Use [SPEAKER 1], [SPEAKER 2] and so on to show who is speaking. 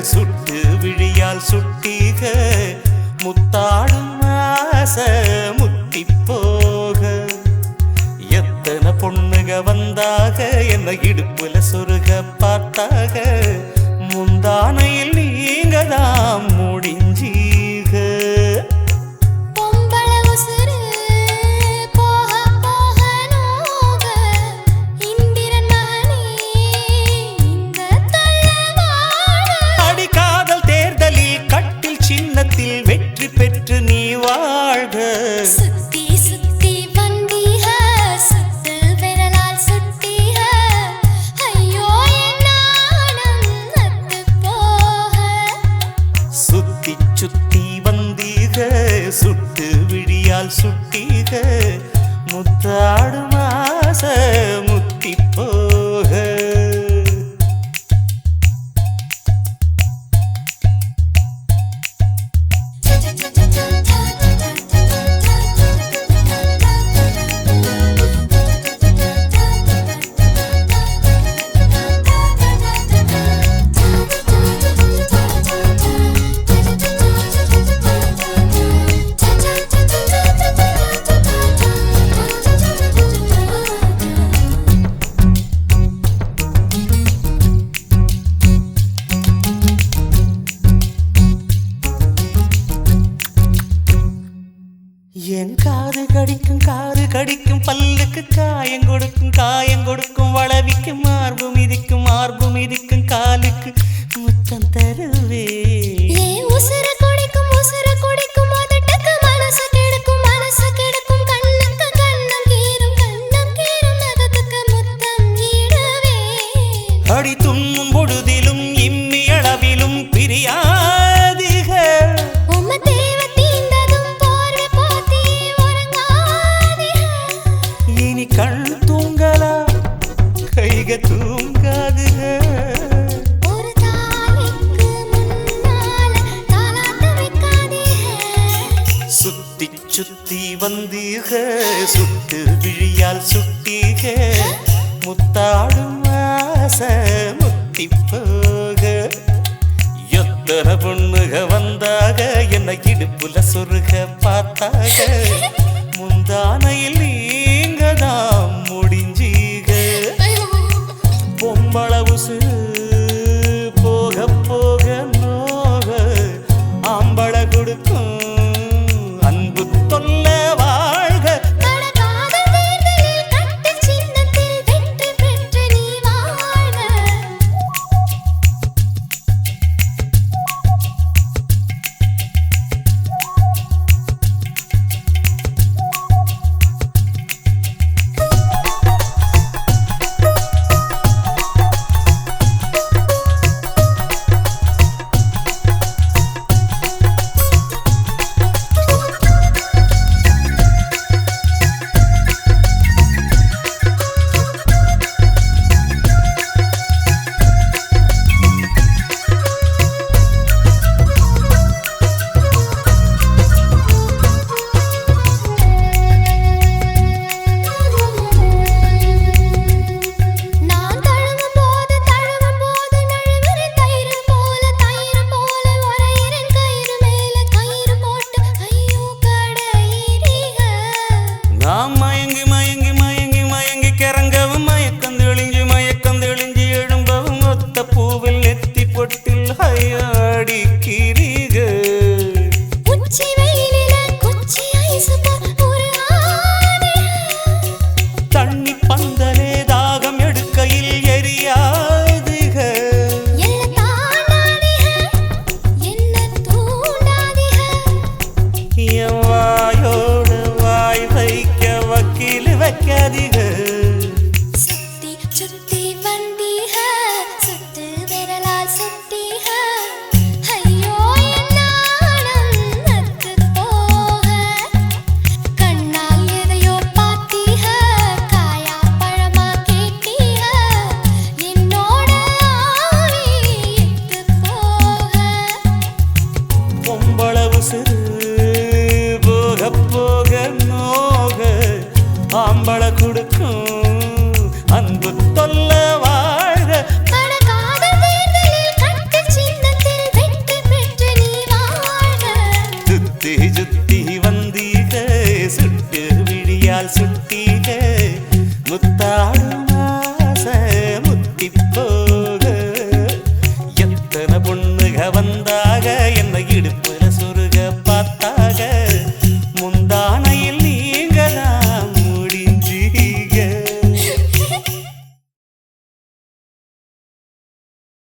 [SPEAKER 1] சுட்டு விழியால் சுட்டிக முத்தாடும் ஆசை முத்தி போக எத்தனை பொண்ணுக வந்தாக என்ன இடுப்புல சொருக பார்த்தாக முந்தானையில் நீங்க தான் முடிஞ்சீக அடிக்காதல் தேர்தலில் கட்டில் சின்னத்தில் வெற்றி பெற்று நீ வாழ்க சுத்தி வந்தீக சுட்டு விழியால் சுட்டீக முத்தாடும் ஆசை முத்தி போக என் காது கடிக்கும் பல்லுக்கு காயம் கொடுக்கும் வளவிக்கும் மார்பு மிதிக்கும் காலுக்கு முத்தம் தருவே
[SPEAKER 2] உசுர குடிக்கும் அதட்டக்கு மனசு கெடுக்கும் கண்ணுக்கு கண்ணம் கீரும் நகத்துக்கு முத்தம் ஈடுவே
[SPEAKER 1] அடி துண்ணும் பொழுதிலும் இம்மி அளவிலும் பிரியாதிக இனி கண் தூங்கலா கைக தூங்காதுக
[SPEAKER 2] ஒரு தாய்க்கு முன்னால தாலாட்ட வைக்காதீக
[SPEAKER 1] சுத்தி வந்தீக சுட்டு விழியால் சுட்டீக முத்தாடும் ஆசை முத்தி போக எத்தனை பொண்ணுக வந்தாக என்ன இடுப்புல சொருக பார்த்தாக